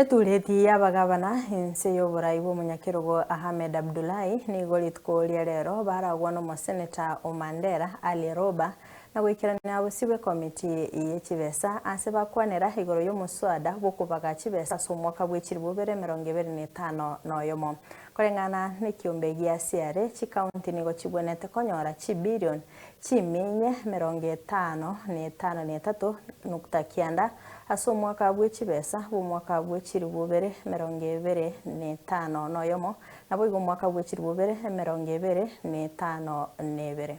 Etureti abagabana inse y'oburayi bw'omunyakirogo Ahmed Abdullahi nigo litkoria rero baragwa n'omuseneta Omandera Ali Roba na gwikirania abusibwe komiti ye CHIBESA ase bakwanera igoro y'omuswada bw'okubaga CHIBESA ase omwaka bw'ekiribubere 2025 noyomo korengana n'ekiombe gia siare Chikaonti nigo chibwenete konyora chibilion chiminye 55.3 ase omwaka bw'ekibesa bw'omwaka bw'ekiribubere 2025 noyomo nabo igo omwaka bw'ekiribubere 2052.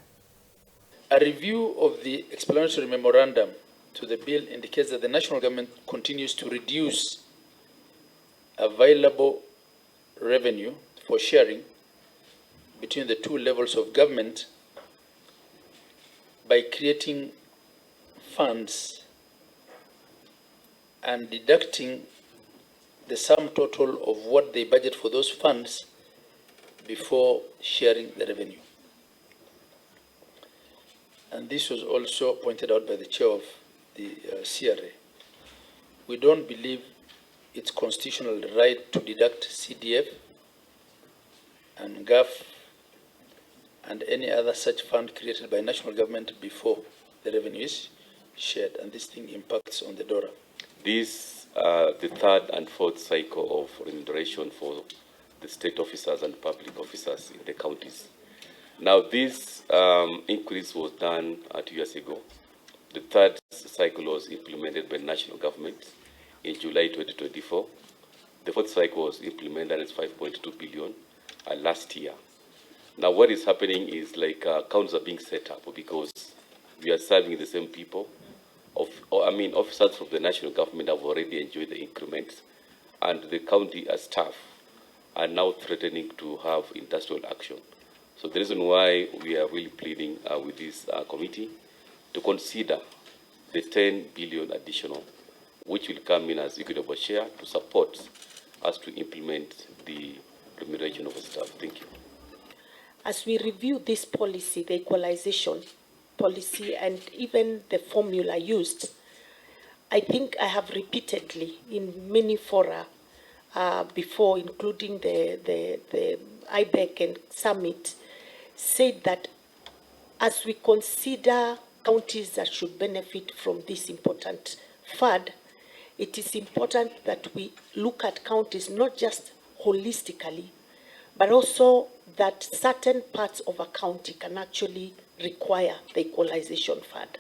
A review of the explanatory memorandum to the bill indicates that the national government continues to reduce available revenue for sharing between the two levels of government by creating funds and deducting the sum total of what they budget for those funds before sharing the revenue. And this was also pointed out by the chair of the CRA. We don't believe it's constitutional right to deduct CDF and GAF and any other such fund created by national government before the revenue is shared, and this thing impacts on the DORA. This the third and fourth cycle of remuneration for the state officers and public officers in the counties. Now, this increase was done 2 years ago. The third cycle was implemented by national government in July 2024. The fourth cycle was implemented as 5.2 billion last year. Now, what is happening is like accounts are being set up because we are serving the same people. Officers from the national government have already enjoyed the increments, and the county staff are now threatening to have industrial action. So the reason why we are really pleading with this committee to consider the 10 billion additional, which will come in as equitable share to support us to implement the remuneration of the staff. Thank you. As we review this policy, the equalization policy, and even the formula used, I think I have repeatedly in many fora before, including the IBEC and Summit, said that as we consider counties that should benefit from this important fund, it is important that we look at counties not just holistically, but also that certain parts of a county can actually require the equalization fund.